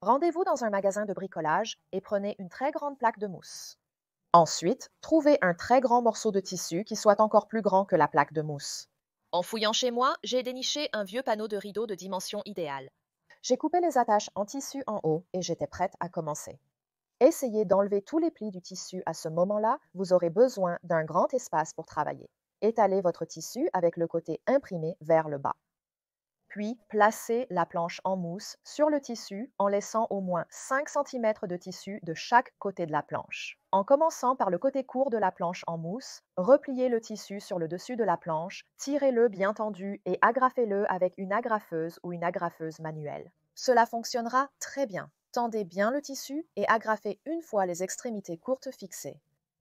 Rendez-vous dans un magasin de bricolage et prenez une très grande plaque de mousse. Ensuite, trouvez un très grand morceau de tissu qui soit encore plus grand que la plaque de mousse. En fouillant chez moi, j'ai déniché un vieux panneau de rideau de dimension idéale. J'ai coupé les attaches en tissu en haut et j'étais prête à commencer. Essayez d'enlever tous les plis du tissu à ce moment-là, vous aurez besoin d'un grand espace pour travailler. Étalez votre tissu avec le côté imprimé vers le bas. Puis, placez la planche en mousse sur le tissu en laissant au moins 5 cm de tissu de chaque côté de la planche. En commençant par le côté court de la planche en mousse, repliez le tissu sur le dessus de la planche, tirez-le bien tendu et agrafez-le avec une agrafeuse ou une agrafeuse manuelle. Cela fonctionnera très bien. Tendez bien le tissu et agrafez une fois les extrémités courtes fixées.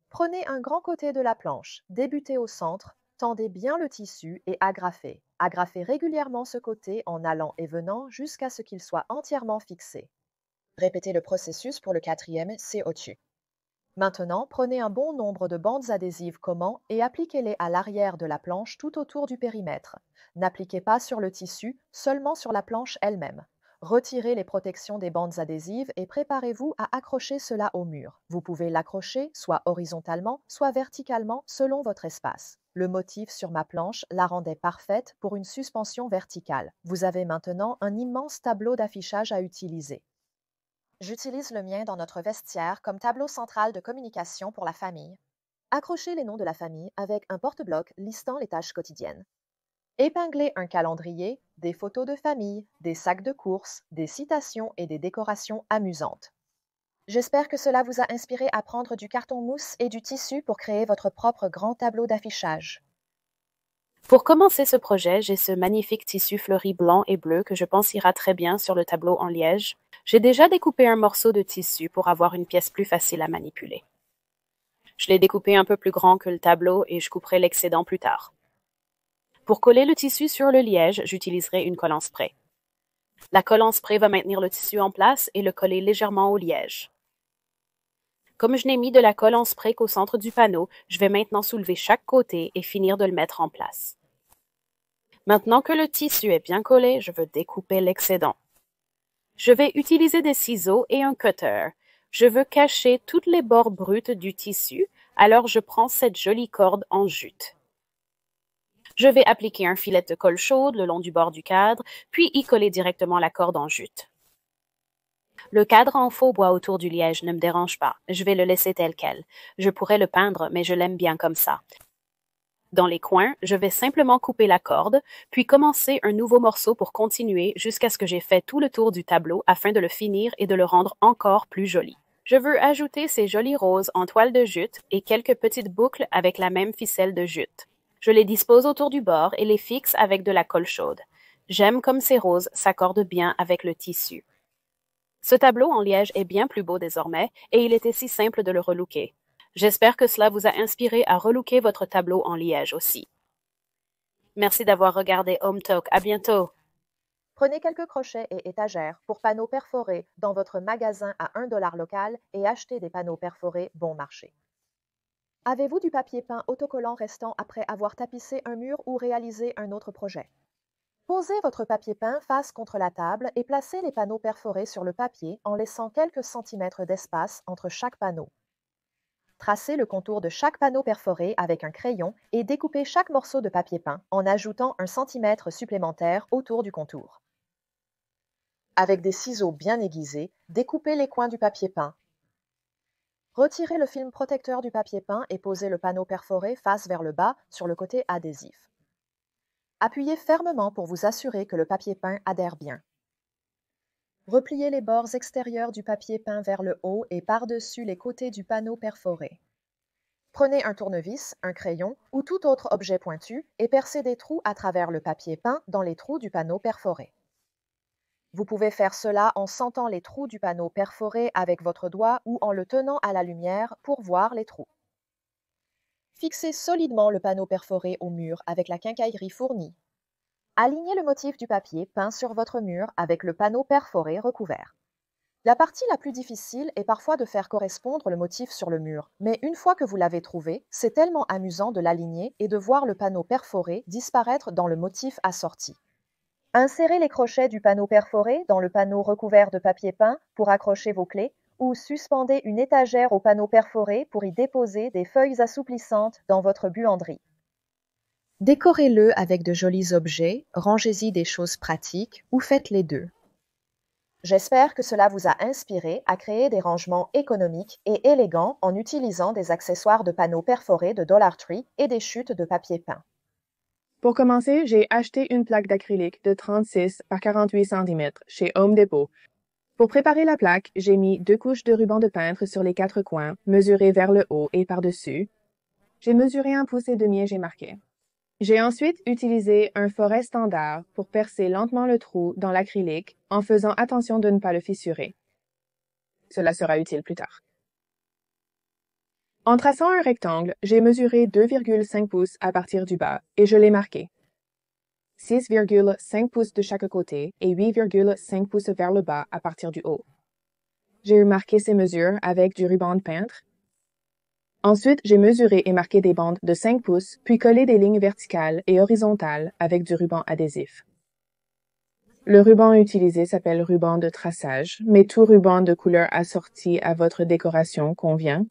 Prenez un grand côté de la planche, débutez au centre, tendez bien le tissu et agrafez. Agrafez régulièrement ce côté en allant et venant jusqu'à ce qu'il soit entièrement fixé. Répétez le processus pour le quatrième, c'est au-dessus. Maintenant, prenez un bon nombre de bandes adhésives Comment et appliquez-les à l'arrière de la planche tout autour du périmètre. N'appliquez pas sur le tissu, seulement sur la planche elle-même. Retirez les protections des bandes adhésives et préparez-vous à accrocher cela au mur. Vous pouvez l'accrocher soit horizontalement, soit verticalement selon votre espace. Le motif sur ma planche la rendait parfaite pour une suspension verticale. Vous avez maintenant un immense tableau d'affichage à utiliser. J'utilise le mien dans notre vestiaire comme tableau central de communication pour la famille. Accrochez les noms de la famille avec un porte-bloc listant les tâches quotidiennes. Épinglez un calendrier, des photos de famille, des sacs de courses, des citations et des décorations amusantes. J'espère que cela vous a inspiré à prendre du carton mousse et du tissu pour créer votre propre grand tableau d'affichage. Pour commencer ce projet, j'ai ce magnifique tissu fleuri blanc et bleu que je pense ira très bien sur le tableau en liège. J'ai déjà découpé un morceau de tissu pour avoir une pièce plus facile à manipuler. Je l'ai découpé un peu plus grand que le tableau et je couperai l'excédent plus tard. Pour coller le tissu sur le liège, j'utiliserai une colle en spray. La colle en spray va maintenir le tissu en place et le coller légèrement au liège. Comme je n'ai mis de la colle en spray qu'au centre du panneau, je vais maintenant soulever chaque côté et finir de le mettre en place. Maintenant que le tissu est bien collé, je veux découper l'excédent. Je vais utiliser des ciseaux et un cutter. Je veux cacher toutes les bords bruts du tissu, alors je prends cette jolie corde en jute. Je vais appliquer un filet de colle chaude le long du bord du cadre, puis y coller directement la corde en jute. Le cadre en faux bois autour du liège ne me dérange pas. Je vais le laisser tel quel. Je pourrais le peindre, mais je l'aime bien comme ça. Dans les coins, je vais simplement couper la corde, puis commencer un nouveau morceau pour continuer jusqu'à ce que j'ai fait tout le tour du tableau afin de le finir et de le rendre encore plus joli. Je veux ajouter ces jolies roses en toile de jute et quelques petites boucles avec la même ficelle de jute. Je les dispose autour du bord et les fixe avec de la colle chaude. J'aime comme ces roses s'accordent bien avec le tissu. Ce tableau en liège est bien plus beau désormais et il était si simple de le relooker. J'espère que cela vous a inspiré à relooker votre tableau en liège aussi. Merci d'avoir regardé Home Talk. À bientôt! Prenez quelques crochets et étagères pour panneaux perforés dans votre magasin à 1 $ local et achetez des panneaux perforés bon marché. Avez-vous du papier peint autocollant restant après avoir tapissé un mur ou réalisé un autre projet? Posez votre papier peint face contre la table et placez les panneaux perforés sur le papier en laissant quelques centimètres d'espace entre chaque panneau. Tracez le contour de chaque panneau perforé avec un crayon et découpez chaque morceau de papier peint en ajoutant 1 centimètre supplémentaire autour du contour. Avec des ciseaux bien aiguisés, découpez les coins du papier peint. Retirez le film protecteur du papier peint et posez le panneau perforé face vers le bas sur le côté adhésif. Appuyez fermement pour vous assurer que le papier peint adhère bien. Repliez les bords extérieurs du papier peint vers le haut et par-dessus les côtés du panneau perforé. Prenez un tournevis, un crayon ou tout autre objet pointu et percez des trous à travers le papier peint dans les trous du panneau perforé. Vous pouvez faire cela en sentant les trous du panneau perforé avec votre doigt ou en le tenant à la lumière pour voir les trous. Fixez solidement le panneau perforé au mur avec la quincaillerie fournie. Alignez le motif du papier peint sur votre mur avec le panneau perforé recouvert. La partie la plus difficile est parfois de faire correspondre le motif sur le mur, mais une fois que vous l'avez trouvé, c'est tellement amusant de l'aligner et de voir le panneau perforé disparaître dans le motif assorti. Insérez les crochets du panneau perforé dans le panneau recouvert de papier peint pour accrocher vos clés ou suspendez une étagère au panneau perforé pour y déposer des feuilles assouplissantes dans votre buanderie. Décorez-le avec de jolis objets, rangez-y des choses pratiques ou faites les deux. J'espère que cela vous a inspiré à créer des rangements économiques et élégants en utilisant des accessoires de panneaux perforés de Dollar Tree et des chutes de papier peint. Pour commencer, j'ai acheté une plaque d'acrylique de 36 par 48 cm chez Home Depot. Pour préparer la plaque, j'ai mis 2 couches de ruban de peintre sur les 4 coins, mesurés vers le haut et par-dessus. J'ai mesuré 1,5 pouce et j'ai marqué. J'ai ensuite utilisé un forêt standard pour percer lentement le trou dans l'acrylique en faisant attention de ne pas le fissurer. Cela sera utile plus tard. En traçant un rectangle, j'ai mesuré 2,5 pouces à partir du bas et je l'ai marqué. 6,5 pouces de chaque côté et 8,5 pouces vers le bas à partir du haut. J'ai marqué ces mesures avec du ruban de peintre. Ensuite, j'ai mesuré et marqué des bandes de 5 pouces, puis collé des lignes verticales et horizontales avec du ruban adhésif. Le ruban utilisé s'appelle ruban de traçage, mais tout ruban de couleur assorti à votre décoration convient.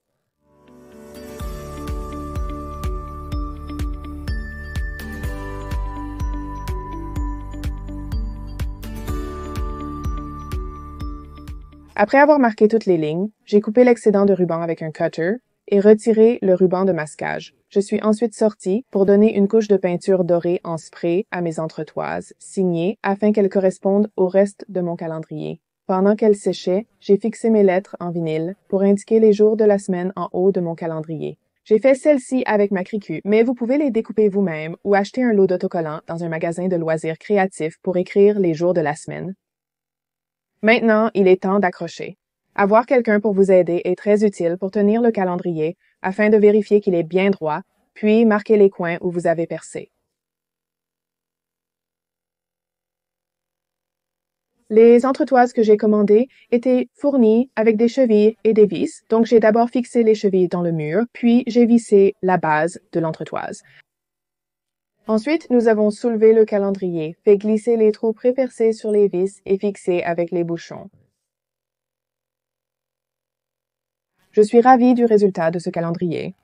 Après avoir marqué toutes les lignes, j'ai coupé l'excédent de ruban avec un cutter et retiré le ruban de masquage. Je suis ensuite sortie pour donner une couche de peinture dorée en spray à mes entretoises, signées afin qu'elles correspondent au reste de mon calendrier. Pendant qu'elles séchaient, j'ai fixé mes lettres en vinyle pour indiquer les jours de la semaine en haut de mon calendrier. J'ai fait celle-ci avec ma cricu, mais vous pouvez les découper vous-même ou acheter un lot d'autocollants dans un magasin de loisirs créatifs pour écrire les jours de la semaine. Maintenant, il est temps d'accrocher. Avoir quelqu'un pour vous aider est très utile pour tenir le calendrier afin de vérifier qu'il est bien droit, puis marquer les coins où vous avez percé. Les entretoises que j'ai commandées étaient fournies avec des chevilles et des vis, donc j'ai d'abord fixé les chevilles dans le mur, puis j'ai vissé la base de l'entretoise. Ensuite, nous avons soulevé le calendrier, fait glisser les trous pré-percés sur les vis et fixés avec les bouchons. Je suis ravie du résultat de ce calendrier.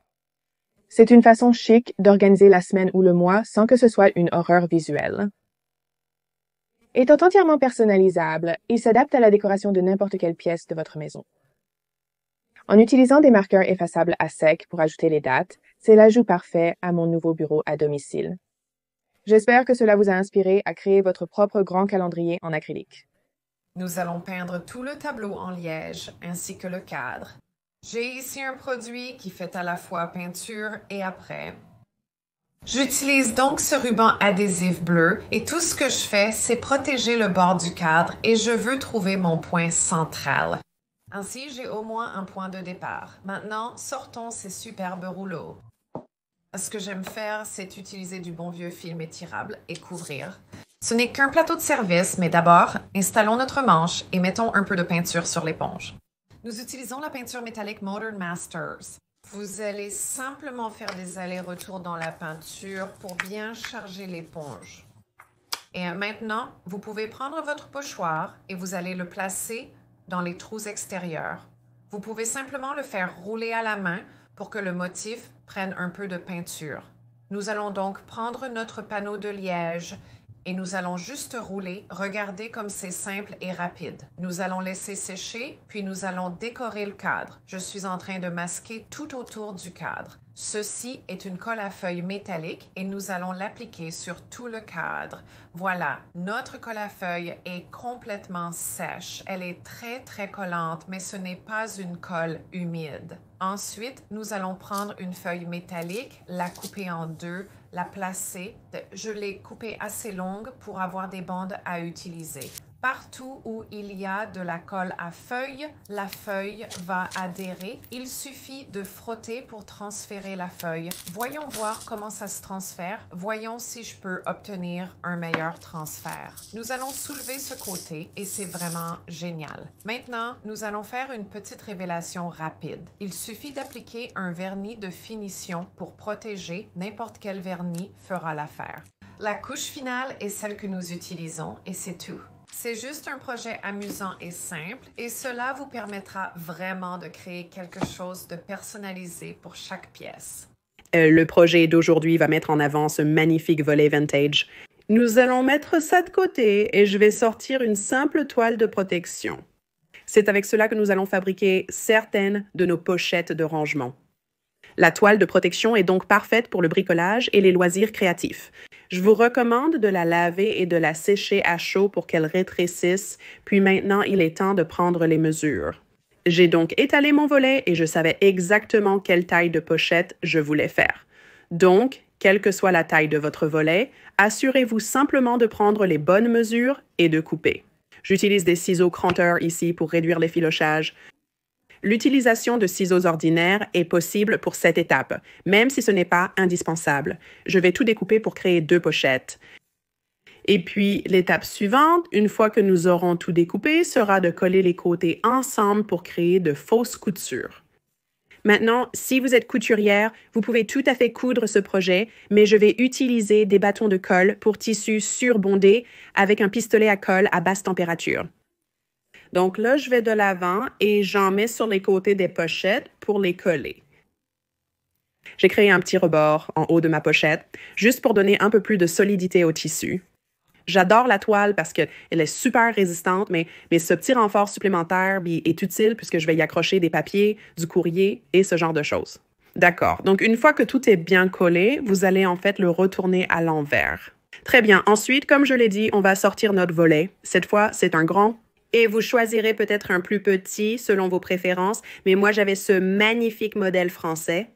C'est une façon chic d'organiser la semaine ou le mois sans que ce soit une horreur visuelle. Étant entièrement personnalisable, il s'adapte à la décoration de n'importe quelle pièce de votre maison. En utilisant des marqueurs effaçables à sec pour ajouter les dates, c'est l'ajout parfait à mon nouveau bureau à domicile. J'espère que cela vous a inspiré à créer votre propre grand calendrier en acrylique. Nous allons peindre tout le tableau en liège ainsi que le cadre. J'ai ici un produit qui fait à la fois peinture et après. J'utilise donc ce ruban adhésif bleu et tout ce que je fais, c'est protéger le bord du cadre et je veux trouver mon point central. Ainsi, j'ai au moins un point de départ. Maintenant, sortons ces superbes rouleaux. Ce que j'aime faire, c'est utiliser du bon vieux film étirable et couvrir. Ce n'est qu'un plateau de service, mais d'abord, installons notre manche et mettons un peu de peinture sur l'éponge. Nous utilisons la peinture métallique Modern Masters. Vous allez simplement faire des allers-retours dans la peinture pour bien charger l'éponge. Et maintenant, vous pouvez prendre votre pochoir et vous allez le placer dans les trous extérieurs. Vous pouvez simplement le faire rouler à la main pour que le motif prenne un peu de peinture. Nous allons donc prendre notre panneau de liège et nous allons juste rouler. Regardez comme c'est simple et rapide. Nous allons laisser sécher, puis nous allons décorer le cadre. Je suis en train de masquer tout autour du cadre. Ceci est une colle à feuilles métallique et nous allons l'appliquer sur tout le cadre. Voilà, notre colle à feuilles est complètement sèche. Elle est très, très collante, mais ce n'est pas une colle humide. Ensuite, nous allons prendre une feuille métallique, la couper en deux, la placer. Je l'ai coupée assez longue pour avoir des bandes à utiliser. Partout où il y a de la colle à feuille, la feuille va adhérer. Il suffit de frotter pour transférer la feuille. Voyons voir comment ça se transfère. Voyons si je peux obtenir un meilleur transfert. Nous allons soulever ce côté et c'est vraiment génial. Maintenant, nous allons faire une petite révélation rapide. Il suffit d'appliquer un vernis de finition pour protéger. N'importe quel vernis fera l'affaire. La couche finale est celle que nous utilisons et c'est tout. C'est juste un projet amusant et simple et cela vous permettra vraiment de créer quelque chose de personnalisé pour chaque pièce. Le projet d'aujourd'hui va mettre en avant ce magnifique volet vintage. Nous allons mettre ça de côté et je vais sortir une simple toile de protection. C'est avec cela que nous allons fabriquer certaines de nos pochettes de rangement. La toile de protection est donc parfaite pour le bricolage et les loisirs créatifs. Je vous recommande de la laver et de la sécher à chaud pour qu'elle rétrécisse, puis maintenant il est temps de prendre les mesures. J'ai donc étalé mon volet et je savais exactement quelle taille de pochette je voulais faire. Donc, quelle que soit la taille de votre volet, assurez-vous simplement de prendre les bonnes mesures et de couper. J'utilise des ciseaux cranteurs ici pour réduire l'effilochage. L'utilisation de ciseaux ordinaires est possible pour cette étape, même si ce n'est pas indispensable. Je vais tout découper pour créer 2 pochettes. Et puis, l'étape suivante, une fois que nous aurons tout découpé, sera de coller les côtés ensemble pour créer de fausses coutures. Maintenant, si vous êtes couturière, vous pouvez tout à fait coudre ce projet, mais je vais utiliser des bâtons de colle pour tissu surbondé avec un pistolet à colle à basse température. Donc là, je vais de l'avant et j'en mets sur les côtés des pochettes pour les coller. J'ai créé un petit rebord en haut de ma pochette, juste pour donner un peu plus de solidité au tissu. J'adore la toile parce qu'elle est super résistante, mais ce petit renfort supplémentaire est utile puisque je vais y accrocher des papiers, du courrier et ce genre de choses. D'accord. Donc, une fois que tout est bien collé, vous allez en fait le retourner à l'envers. Très bien. Ensuite, comme je l'ai dit, on va sortir notre volet. Cette fois, c'est un grand. Et vous choisirez peut-être un plus petit selon vos préférences, mais moi, j'avais ce magnifique modèle français.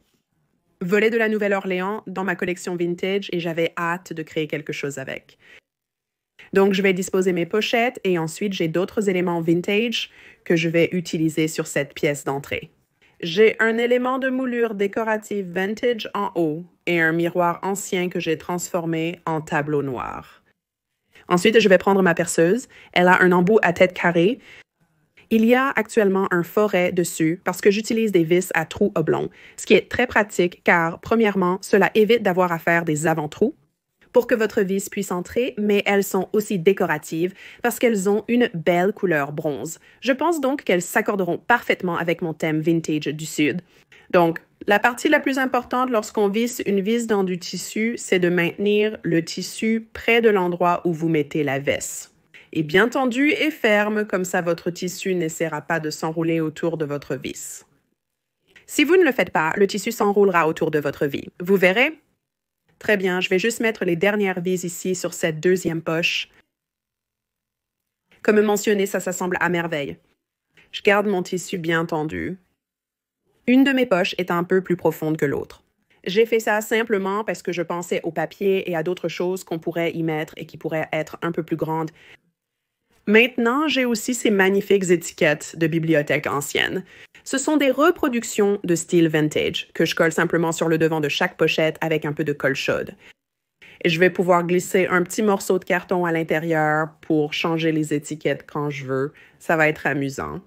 Volet de la Nouvelle-Orléans dans ma collection vintage et j'avais hâte de créer quelque chose avec. Donc, je vais disposer mes pochettes et ensuite, j'ai d'autres éléments vintage que je vais utiliser sur cette pièce d'entrée. J'ai un élément de moulure décorative vintage en haut et un miroir ancien que j'ai transformé en tableau noir. Ensuite, je vais prendre ma perceuse. Elle a un embout à tête carrée. Il y a actuellement un foret dessus parce que j'utilise des vis à trous oblongs, ce qui est très pratique car, premièrement, cela évite d'avoir à faire des avant-trous pour que votre vis puisse entrer, mais elles sont aussi décoratives parce qu'elles ont une belle couleur bronze. Je pense donc qu'elles s'accorderont parfaitement avec mon thème vintage du Sud. Donc, la partie la plus importante lorsqu'on visse une vis dans du tissu, c'est de maintenir le tissu près de l'endroit où vous mettez la vis. Et bien tendu et ferme, comme ça votre tissu n'essaiera pas de s'enrouler autour de votre vis. Si vous ne le faites pas, le tissu s'enroulera autour de votre vis. Vous verrez? Très bien, je vais juste mettre les dernières vis ici sur cette deuxième poche. Comme mentionné, ça s'assemble à merveille. Je garde mon tissu bien tendu. Une de mes poches est un peu plus profonde que l'autre. J'ai fait ça simplement parce que je pensais au papier et à d'autres choses qu'on pourrait y mettre et qui pourraient être un peu plus grandes. Maintenant, j'ai aussi ces magnifiques étiquettes de bibliothèque ancienne. Ce sont des reproductions de style vintage que je colle simplement sur le devant de chaque pochette avec un peu de colle chaude. Et je vais pouvoir glisser un petit morceau de carton à l'intérieur pour changer les étiquettes quand je veux. Ça va être amusant.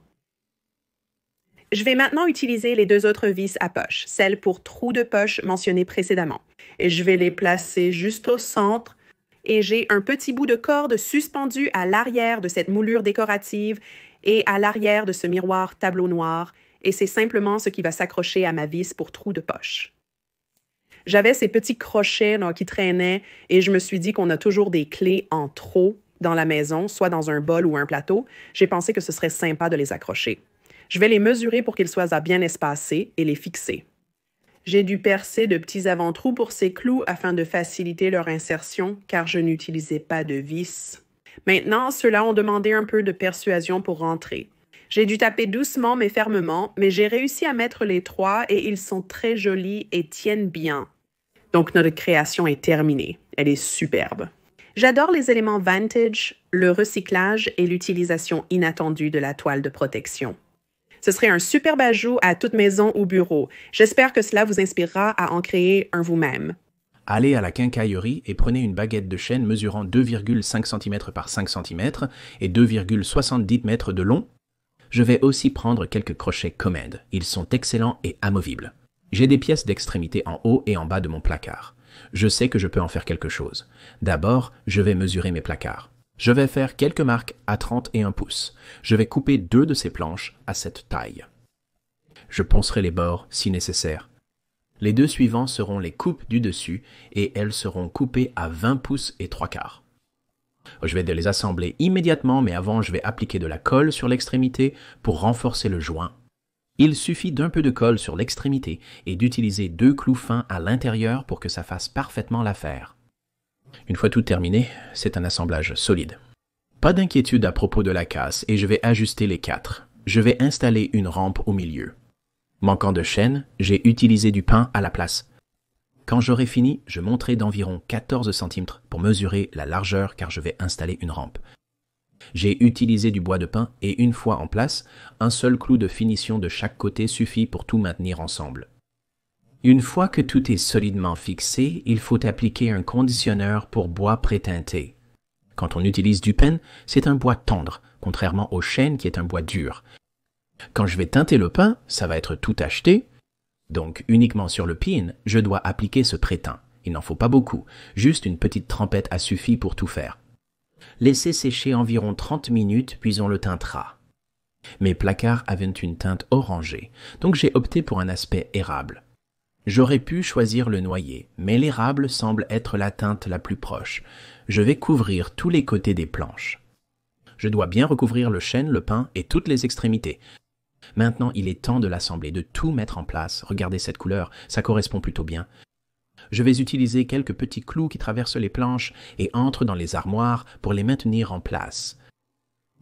Je vais maintenant utiliser les 2 autres vis à poche, celles pour trous de poche mentionnées précédemment. Et je vais les placer juste au centre. Et j'ai un petit bout de corde suspendu à l'arrière de cette moulure décorative et à l'arrière de ce miroir tableau noir, et c'est simplement ce qui va s'accrocher à ma vis pour trou de poche. J'avais ces petits crochets là, qui traînaient et je me suis dit qu'on a toujours des clés en trop dans la maison, soit dans un bol ou un plateau. J'ai pensé que ce serait sympa de les accrocher. Je vais les mesurer pour qu'ils soient bien espacés et les fixer. J'ai dû percer de petits avant-trous pour ces clous afin de faciliter leur insertion, car je n'utilisais pas de vis. Maintenant, ceux-là ont demandé un peu de persuasion pour rentrer. J'ai dû taper doucement mais fermement, mais j'ai réussi à mettre les 3 et ils sont très jolis et tiennent bien. Donc, notre création est terminée. Elle est superbe. J'adore les éléments vintage, le recyclage et l'utilisation inattendue de la toile de protection. Ce serait un superbe ajout à toute maison ou bureau. J'espère que cela vous inspirera à en créer un vous-même. Allez à la quincaillerie et prenez une baguette de chêne mesurant 2,5 cm par 5 cm et 2,70 m de long. Je vais aussi prendre quelques crochets Comed. Ils sont excellents et amovibles. J'ai des pièces d'extrémité en haut et en bas de mon placard. Je sais que je peux en faire quelque chose. D'abord, je vais mesurer mes placards. Je vais faire quelques marques à 31 pouces. Je vais couper 2 de ces planches à cette taille. Je poncerai les bords si nécessaire. Les 2 suivants seront les coupes du dessus et elles seront coupées à 20 pouces et 3/4. Je vais les assembler immédiatement, mais avant je vais appliquer de la colle sur l'extrémité pour renforcer le joint. Il suffit d'un peu de colle sur l'extrémité et d'utiliser 2 clous fins à l'intérieur pour que ça fasse parfaitement l'affaire. Une fois tout terminé, c'est un assemblage solide. Pas d'inquiétude à propos de la casse et je vais ajuster les 4. Je vais installer une rampe au milieu. Manquant de chaîne, j'ai utilisé du pin à la place. Quand j'aurai fini, je monterai d'environ 14 cm pour mesurer la largeur car je vais installer une rampe. J'ai utilisé du bois de pin et une fois en place, un seul clou de finition de chaque côté suffit pour tout maintenir ensemble. Une fois que tout est solidement fixé, il faut appliquer un conditionneur pour bois pré-teinté. Quand on utilise du pin, c'est un bois tendre, contrairement au chêne qui est un bois dur. Quand je vais teinter le pin, ça va être tout acheté, donc uniquement sur le pin, je dois appliquer ce pré-teint. Il n'en faut pas beaucoup, juste une petite trempette a suffi pour tout faire. Laissez sécher environ 30 minutes, puis on le teintera. Mes placards avaient une teinte orangée, donc j'ai opté pour un aspect érable. J'aurais pu choisir le noyer, mais l'érable semble être la teinte la plus proche. Je vais couvrir tous les côtés des planches. Je dois bien recouvrir le chêne, le pin et toutes les extrémités. Maintenant, il est temps de l'assembler, de tout mettre en place. Regardez cette couleur, ça correspond plutôt bien. Je vais utiliser quelques petits clous qui traversent les planches et entrent dans les armoires pour les maintenir en place.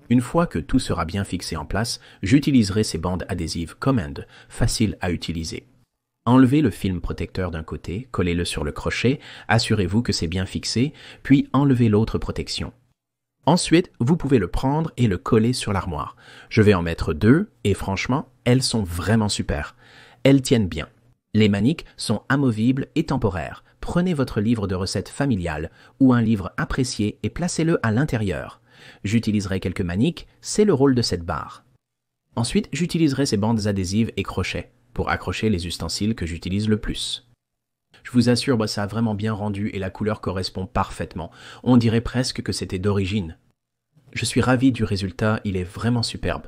Une fois que tout sera bien fixé en place, j'utiliserai ces bandes adhésives Command, faciles à utiliser. Enlevez le film protecteur d'un côté, collez-le sur le crochet, assurez-vous que c'est bien fixé, puis enlevez l'autre protection. Ensuite, vous pouvez le prendre et le coller sur l'armoire. Je vais en mettre 2 et franchement, elles sont vraiment super. Elles tiennent bien. Les maniques sont amovibles et temporaires. Prenez votre livre de recettes familiales ou un livre apprécié et placez-le à l'intérieur. J'utiliserai quelques maniques, c'est le rôle de cette barre. Ensuite, j'utiliserai ces bandes adhésives et crochets pour accrocher les ustensiles que j'utilise le plus. Je vous assure, ça a vraiment bien rendu et la couleur correspond parfaitement. On dirait presque que c'était d'origine. Je suis ravi du résultat, il est vraiment superbe.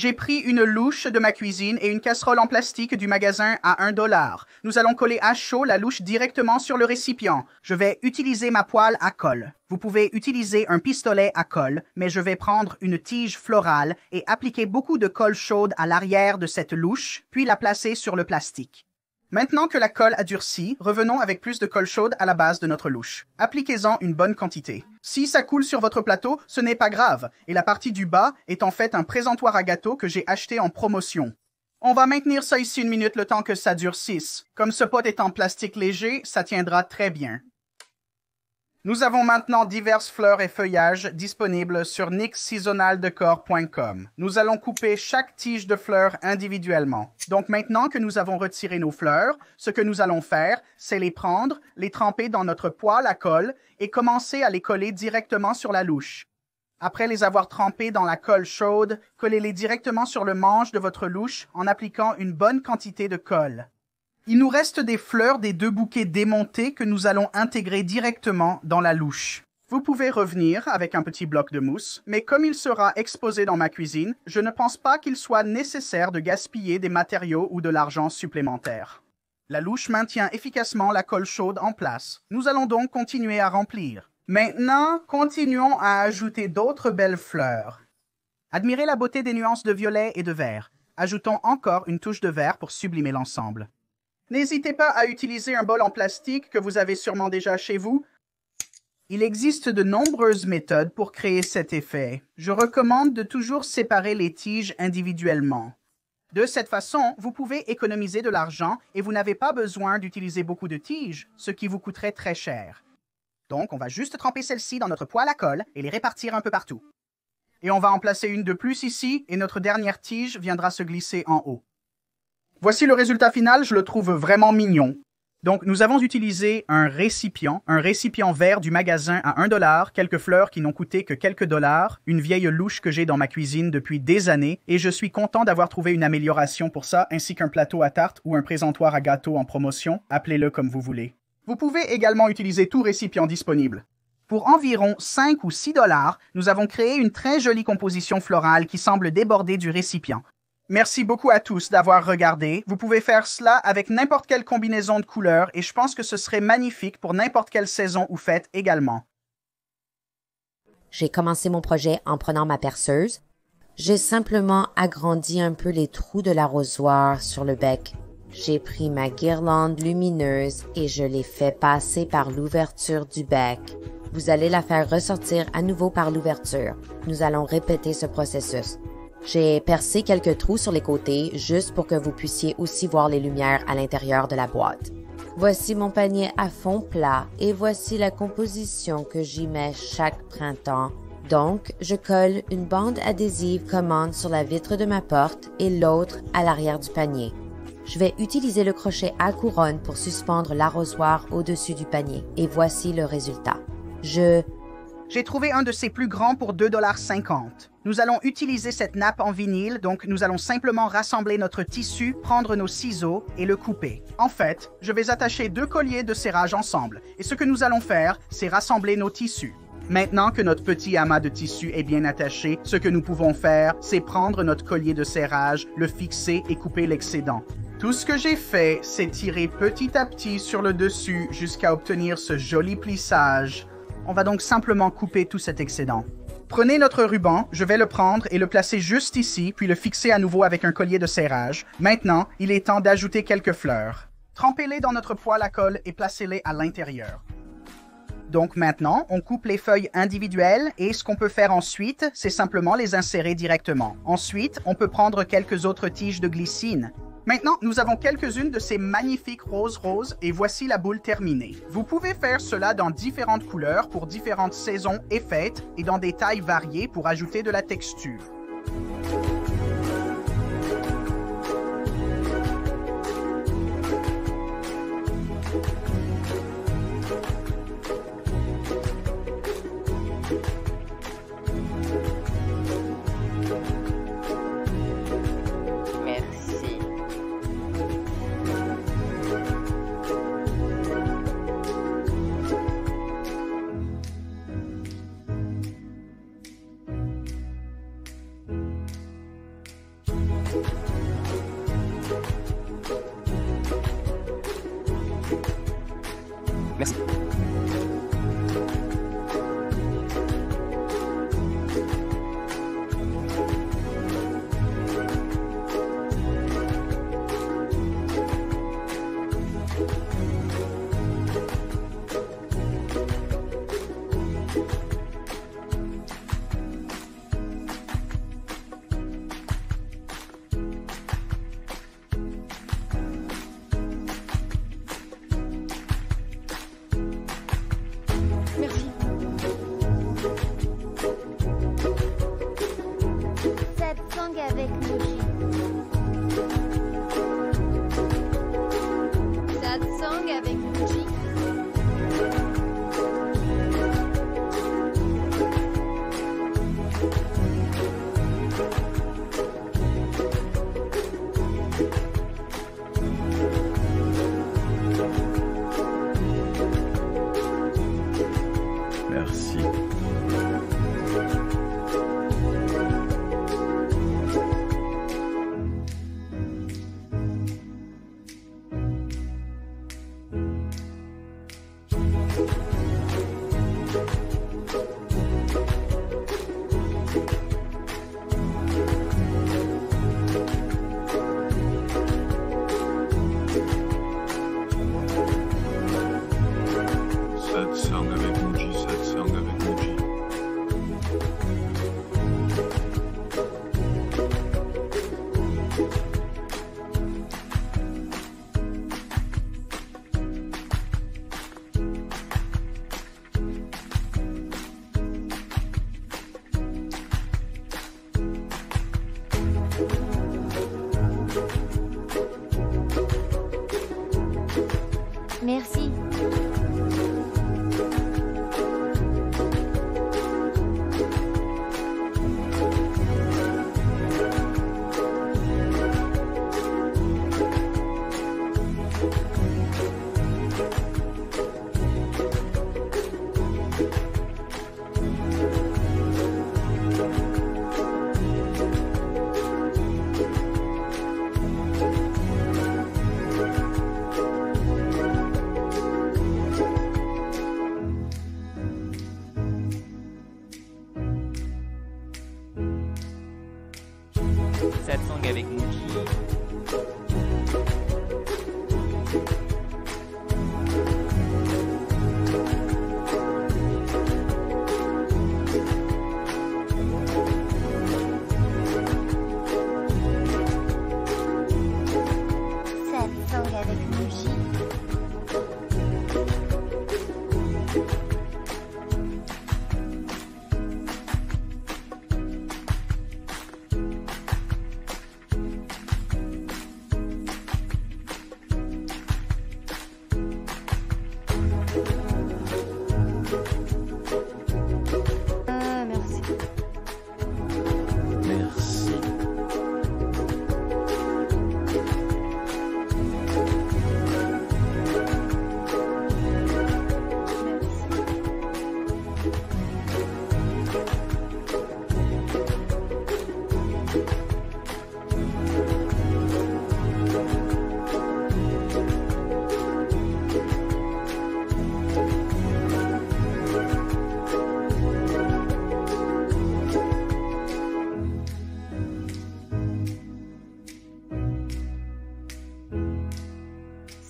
J'ai pris une louche de ma cuisine et une casserole en plastique du magasin à 1 $. Nous allons coller à chaud la louche directement sur le récipient. Je vais utiliser ma poêle à colle. Vous pouvez utiliser un pistolet à colle, mais je vais prendre une tige florale et appliquer beaucoup de colle chaude à l'arrière de cette louche, puis la placer sur le plastique. Maintenant que la colle a durci, revenons avec plus de colle chaude à la base de notre louche. Appliquez-en une bonne quantité. Si ça coule sur votre plateau, ce n'est pas grave, et la partie du bas est en fait un présentoir à gâteau que j'ai acheté en promotion. On va maintenir ça ici 1 minute le temps que ça durcisse. Comme ce pot est en plastique léger, ça tiendra très bien. Nous avons maintenant diverses fleurs et feuillages disponibles sur nixseasonaldecor.com. Nous allons couper chaque tige de fleurs individuellement. Donc maintenant que nous avons retiré nos fleurs, ce que nous allons faire, c'est les prendre, les tremper dans notre poêle à colle et commencer à les coller directement sur la louche. Après les avoir trempées dans la colle chaude, collez-les directement sur le manche de votre louche en appliquant une bonne quantité de colle. Il nous reste des fleurs des 2 bouquets démontés que nous allons intégrer directement dans la louche. Vous pouvez revenir avec un petit bloc de mousse, mais comme il sera exposé dans ma cuisine, je ne pense pas qu'il soit nécessaire de gaspiller des matériaux ou de l'argent supplémentaire. La louche maintient efficacement la colle chaude en place. Nous allons donc continuer à remplir. Maintenant, continuons à ajouter d'autres belles fleurs. Admirez la beauté des nuances de violet et de vert. Ajoutons encore une touche de vert pour sublimer l'ensemble. N'hésitez pas à utiliser un bol en plastique que vous avez sûrement déjà chez vous. Il existe de nombreuses méthodes pour créer cet effet. Je recommande de toujours séparer les tiges individuellement. De cette façon, vous pouvez économiser de l'argent et vous n'avez pas besoin d'utiliser beaucoup de tiges, ce qui vous coûterait très cher. Donc, on va juste tremper celles-ci dans notre poêle à colle et les répartir un peu partout. Et on va en placer une de plus ici et notre dernière tige viendra se glisser en haut. Voici le résultat final, je le trouve vraiment mignon. Donc, nous avons utilisé un récipient vert du magasin à 1 $, quelques fleurs qui n'ont coûté que quelques dollars, une vieille louche que j'ai dans ma cuisine depuis des années, et je suis content d'avoir trouvé une amélioration pour ça, ainsi qu'un plateau à tarte ou un présentoir à gâteau en promotion, appelez-le comme vous voulez. Vous pouvez également utiliser tout récipient disponible. Pour environ 5 ou 6 $, nous avons créé une très jolie composition florale qui semble déborder du récipient. Merci beaucoup à tous d'avoir regardé. Vous pouvez faire cela avec n'importe quelle combinaison de couleurs et je pense que ce serait magnifique pour n'importe quelle saison ou fête également. J'ai commencé mon projet en prenant ma perceuse. J'ai simplement agrandi un peu les trous de l'arrosoir sur le bec. J'ai pris ma guirlande lumineuse et je l'ai fait passer par l'ouverture du bec. Vous allez la faire ressortir à nouveau par l'ouverture. Nous allons répéter ce processus. J'ai percé quelques trous sur les côtés juste pour que vous puissiez aussi voir les lumières à l'intérieur de la boîte. Voici mon panier à fond plat et voici la composition que j'y mets chaque printemps. Donc, je colle une bande adhésive commande sur la vitre de ma porte et l'autre à l'arrière du panier. Je vais utiliser le crochet à couronne pour suspendre l'arrosoir au-dessus du panier et voici le résultat. J'ai trouvé un de ces plus grands pour 2,50 $. Nous allons utiliser cette nappe en vinyle, donc nous allons simplement rassembler notre tissu, prendre nos ciseaux et le couper. En fait, je vais attacher 2 colliers de serrage ensemble, et ce que nous allons faire, c'est rassembler nos tissus. Maintenant que notre petit amas de tissu est bien attaché, ce que nous pouvons faire, c'est prendre notre collier de serrage, le fixer et couper l'excédent. Tout ce que j'ai fait, c'est tirer petit à petit sur le dessus jusqu'à obtenir ce joli plissage. On va donc simplement couper tout cet excédent. Prenez notre ruban, je vais le prendre et le placer juste ici, puis le fixer à nouveau avec un collier de serrage. Maintenant, il est temps d'ajouter quelques fleurs. Trempez-les dans notre poêle à colle et placez-les à l'intérieur. Donc maintenant, on coupe les feuilles individuelles et ce qu'on peut faire ensuite, c'est simplement les insérer directement. Ensuite, on peut prendre quelques autres tiges de glycine. Maintenant, nous avons quelques-unes de ces magnifiques roses et voici la boule terminée. Vous pouvez faire cela dans différentes couleurs pour différentes saisons et fêtes et dans des tailles variées pour ajouter de la texture. Satsang avec Muji. Satsang avec Muji. Merci. Merci.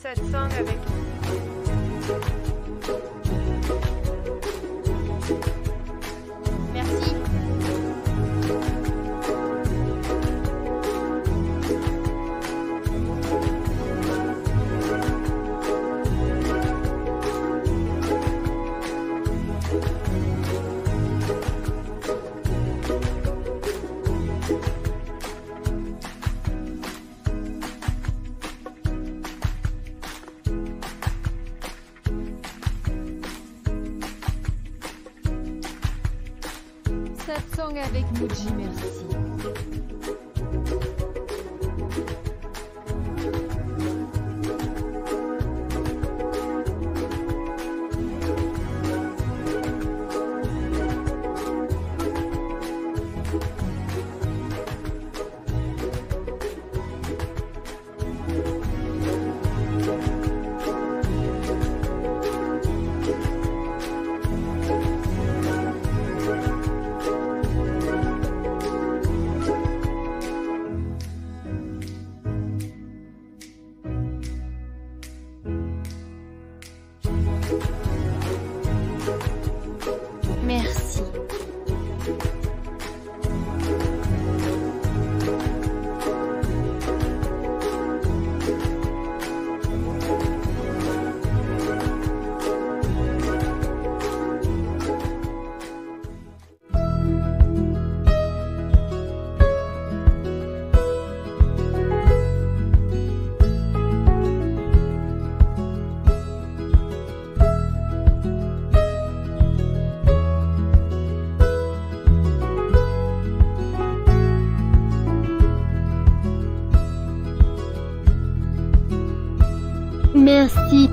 Satsang avec Merci. Satsang avec Muji, merci. Merci. Merci.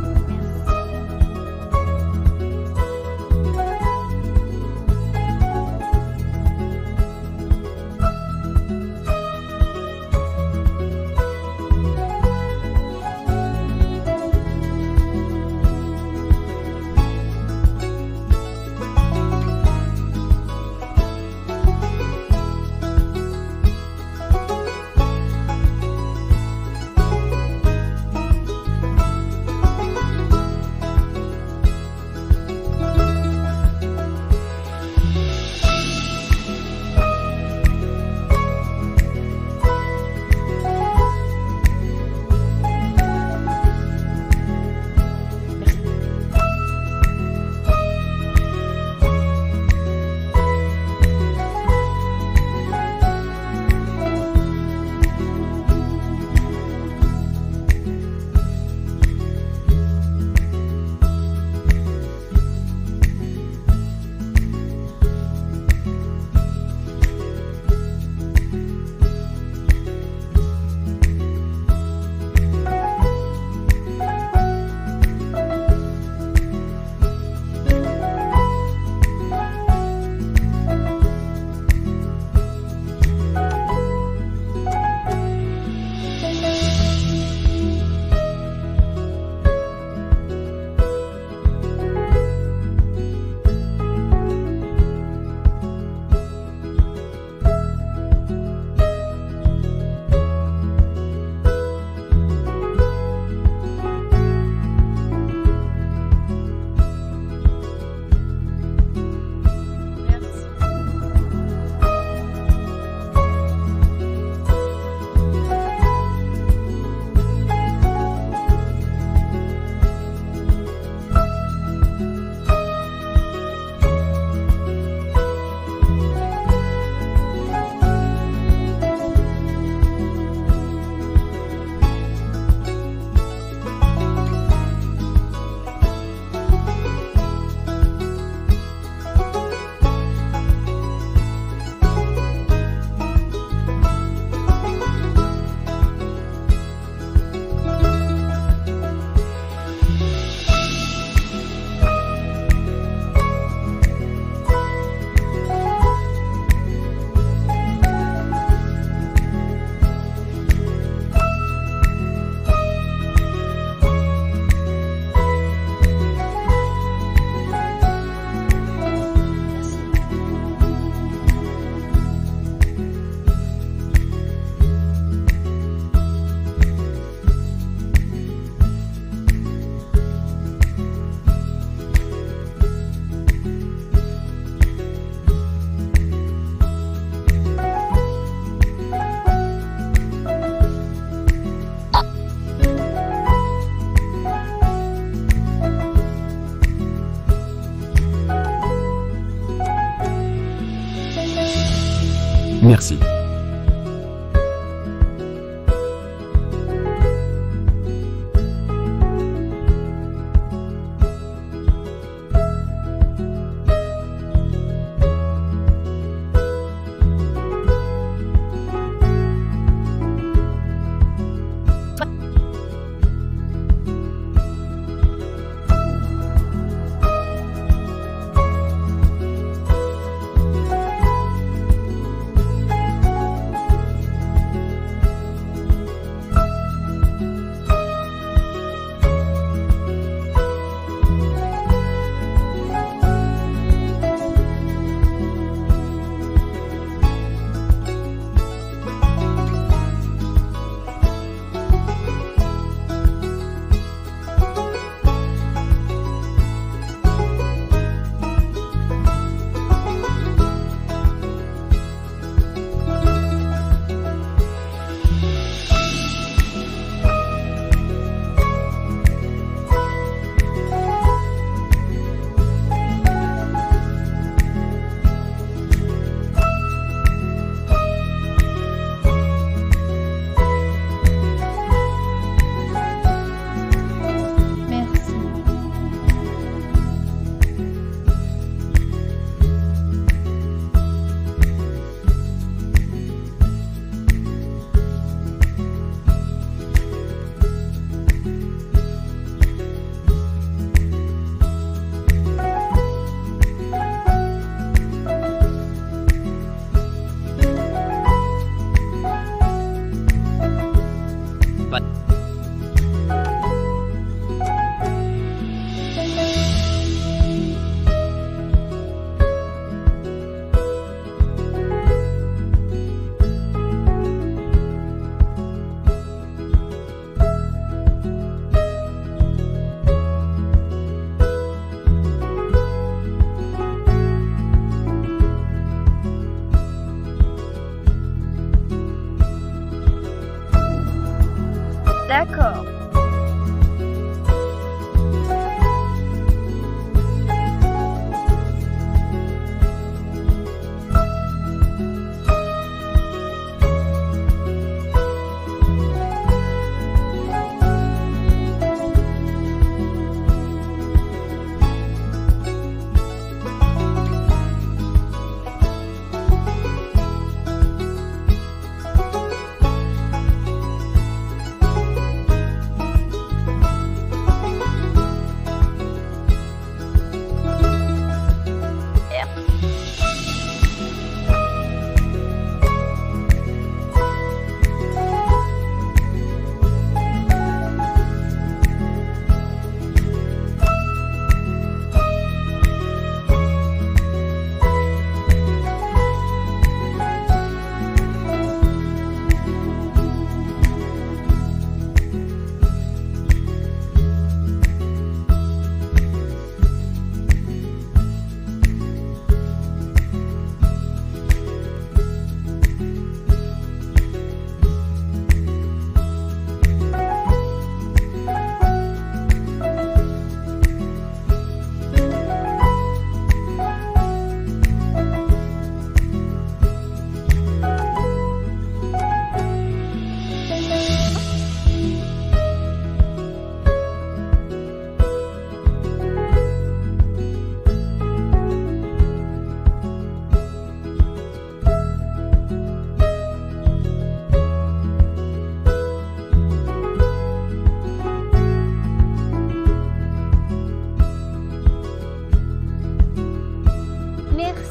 Merci. Merci. D'accord. Merci.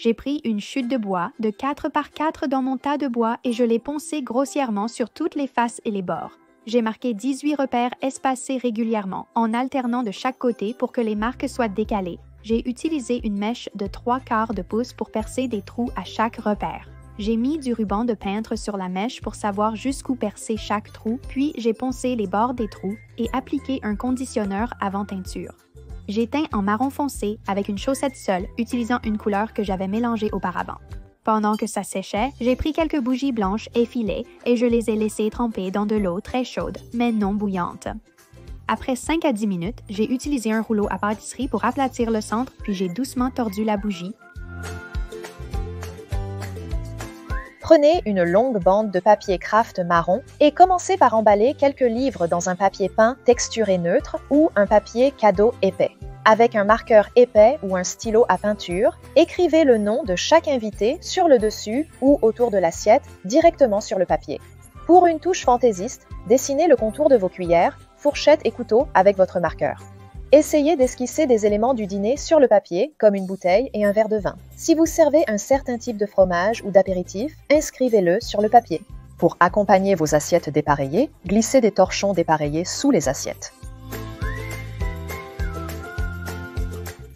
J'ai pris une chute de bois de 4 par 4 dans mon tas de bois et je l'ai poncé grossièrement sur toutes les faces et les bords. J'ai marqué 18 repères espacés régulièrement, en alternant de chaque côté pour que les marques soient décalées. J'ai utilisé une mèche de 3/4 de pouce pour percer des trous à chaque repère. J'ai mis du ruban de peintre sur la mèche pour savoir jusqu'où percer chaque trou, puis j'ai poncé les bords des trous et appliqué un conditionneur avant teinture. J'ai teint en marron foncé avec une chaussette seule, utilisant une couleur que j'avais mélangée auparavant. Pendant que ça séchait, j'ai pris quelques bougies blanches effilées et je les ai laissées tremper dans de l'eau très chaude, mais non bouillante. Après 5 à 10 minutes, j'ai utilisé un rouleau à pâtisserie pour aplatir le centre, puis j'ai doucement tordu la bougie. Prenez une longue bande de papier craft marron et commencez par emballer quelques livres dans un papier peint texturé neutre ou un papier cadeau épais. Avec un marqueur épais ou un stylo à peinture, écrivez le nom de chaque invité sur le dessus ou autour de l'assiette directement sur le papier. Pour une touche fantaisiste, dessinez le contour de vos cuillères, fourchettes et couteaux avec votre marqueur. Essayez d'esquisser des éléments du dîner sur le papier, comme une bouteille et un verre de vin. Si vous servez un certain type de fromage ou d'apéritif, inscrivez-le sur le papier. Pour accompagner vos assiettes dépareillées, glissez des torchons dépareillés sous les assiettes.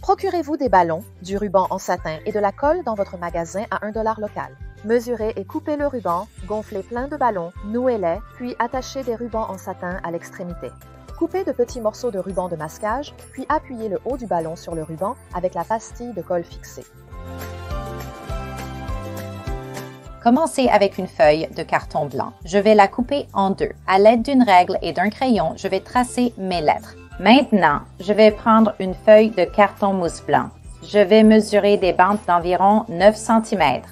Procurez-vous des ballons, du ruban en satin et de la colle dans votre magasin à 1 $ local. Mesurez et coupez le ruban, gonflez plein de ballons, nouez-les, puis attachez des rubans en satin à l'extrémité. Coupez de petits morceaux de ruban de masquage, puis appuyez le haut du ballon sur le ruban avec la pastille de colle fixée. Commencez avec une feuille de carton blanc. Je vais la couper en deux. À l'aide d'une règle et d'un crayon, je vais tracer mes lettres. Maintenant, je vais prendre une feuille de carton mousse blanc. Je vais mesurer des bandes d'environ 9 cm.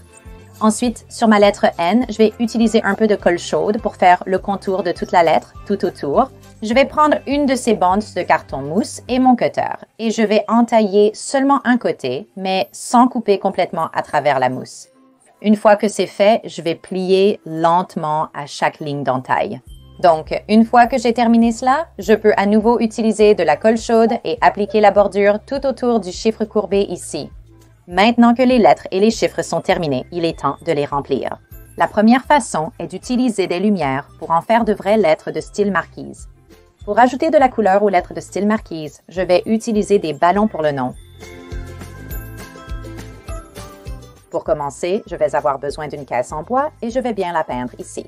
Ensuite, sur ma lettre N, je vais utiliser un peu de colle chaude pour faire le contour de toute la lettre, tout autour. Je vais prendre une de ces bandes de carton mousse et mon cutter, et je vais entailler seulement un côté, mais sans couper complètement à travers la mousse. Une fois que c'est fait, je vais plier lentement à chaque ligne d'entaille. Donc, une fois que j'ai terminé cela, je peux à nouveau utiliser de la colle chaude et appliquer la bordure tout autour du chiffre courbé ici. Maintenant que les lettres et les chiffres sont terminés, il est temps de les remplir. La première façon est d'utiliser des lumières pour en faire de vraies lettres de style marquise. Pour ajouter de la couleur aux lettres de style marquise, je vais utiliser des ballons pour le nom. Pour commencer, je vais avoir besoin d'une caisse en bois et je vais bien la peindre ici.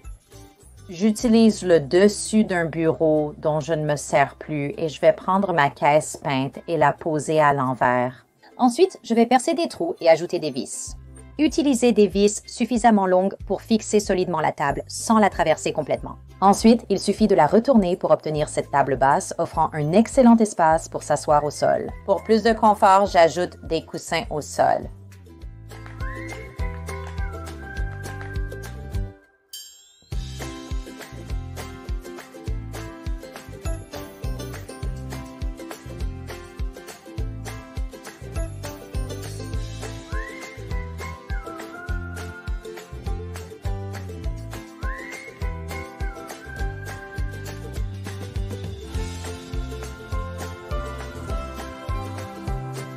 J'utilise le dessus d'un bureau dont je ne me sers plus et je vais prendre ma caisse peinte et la poser à l'envers. Ensuite, je vais percer des trous et ajouter des vis. Utilisez des vis suffisamment longues pour fixer solidement la table sans la traverser complètement. Ensuite, il suffit de la retourner pour obtenir cette table basse, offrant un excellent espace pour s'asseoir au sol. Pour plus de confort, j'ajoute des coussins au sol.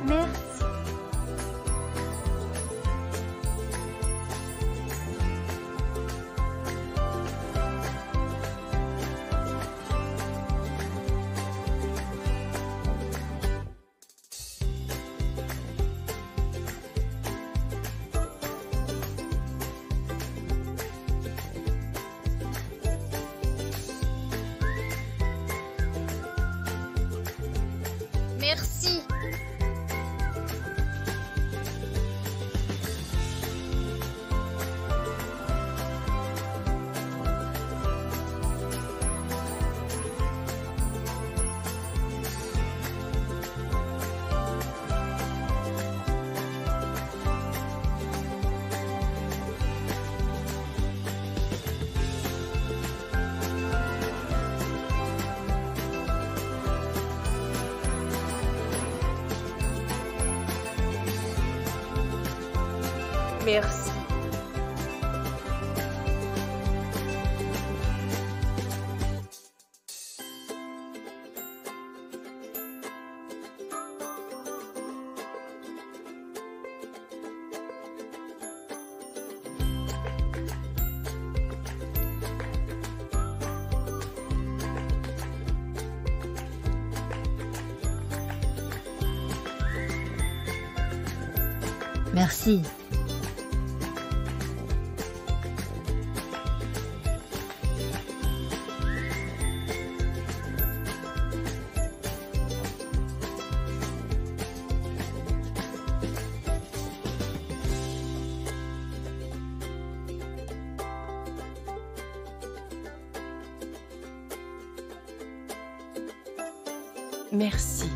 Merci. Merci. Merci. Merci. Merci.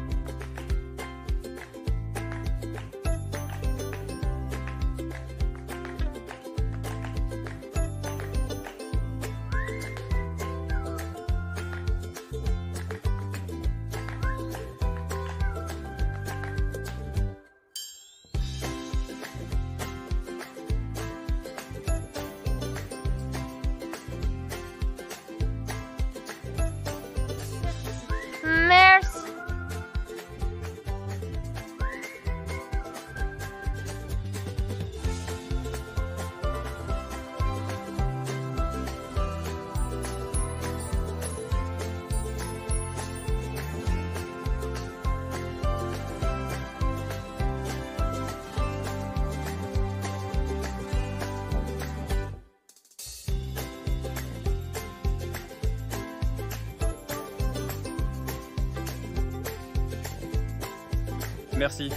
Merci. Merci.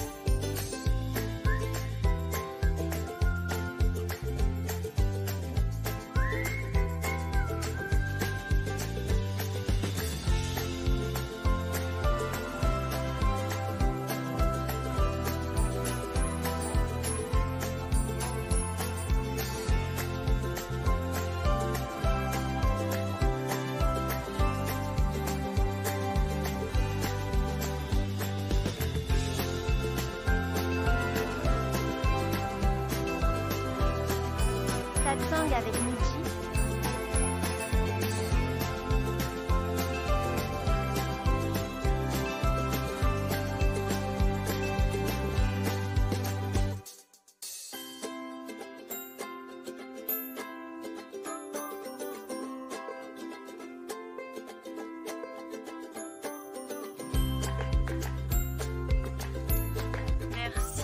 Satsang avec Muji. Merci.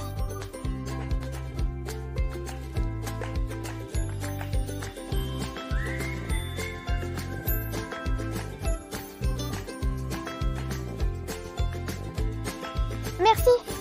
Merci.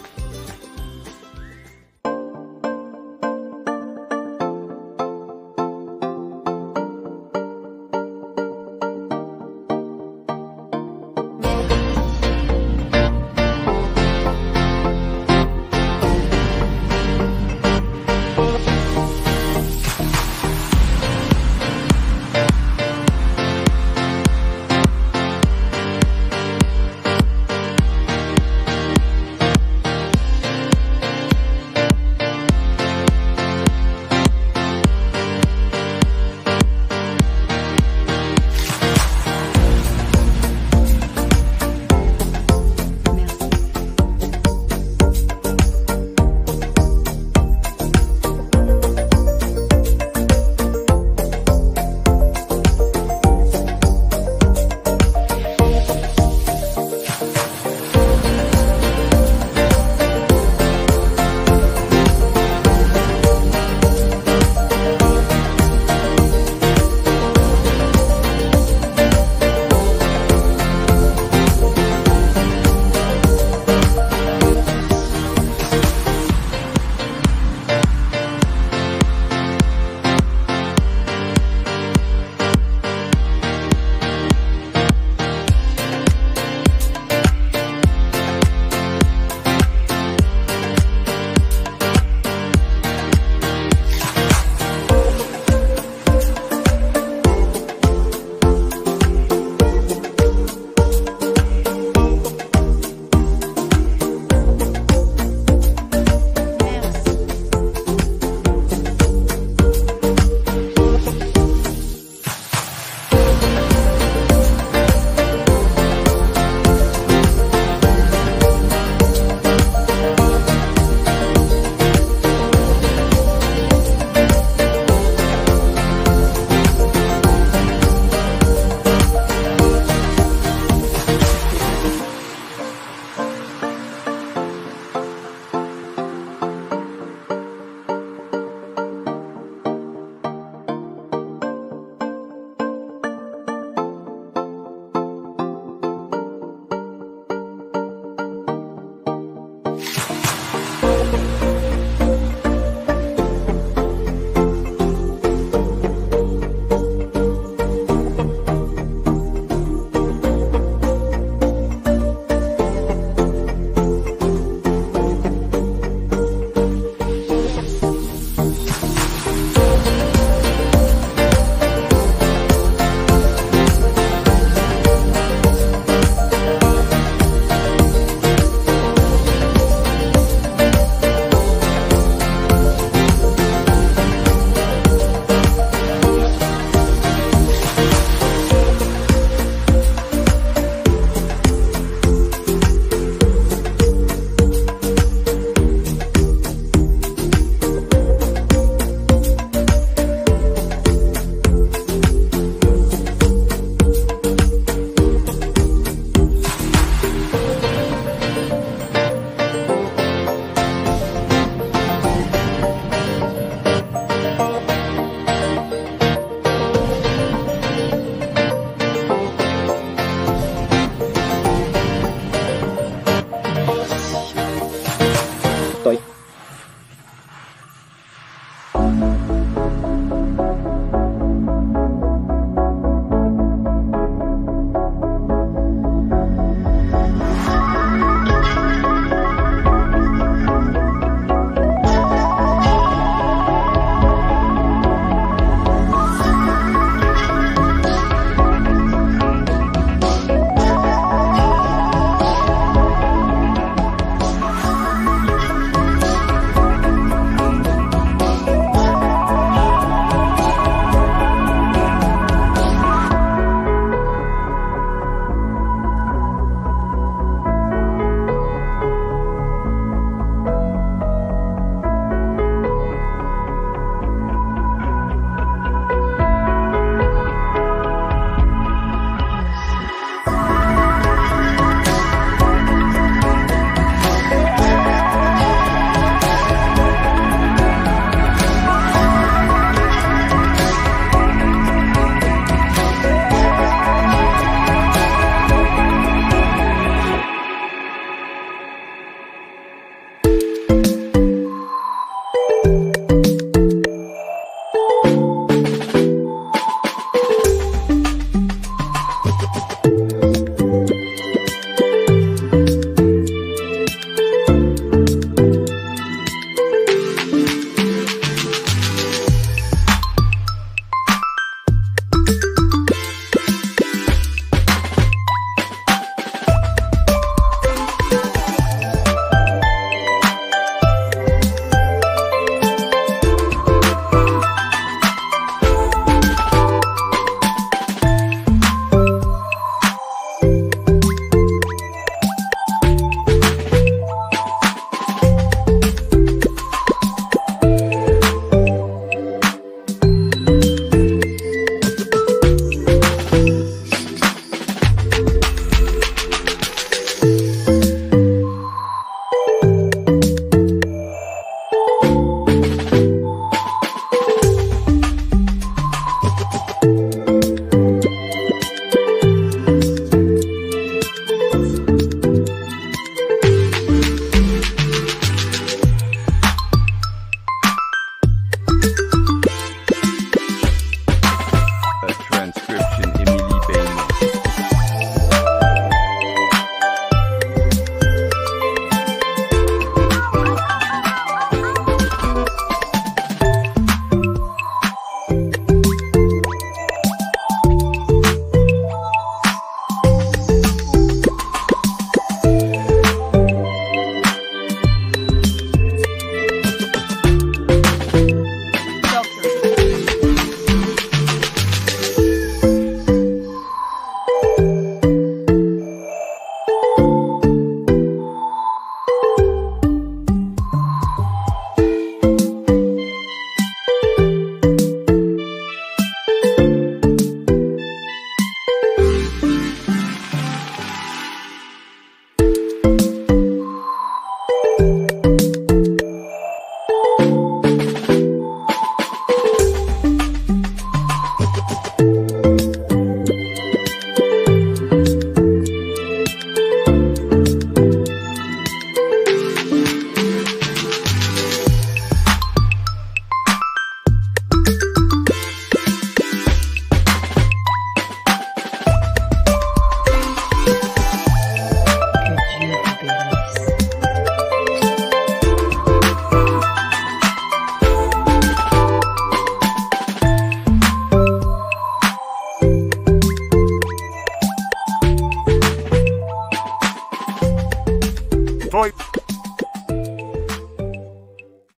Toi,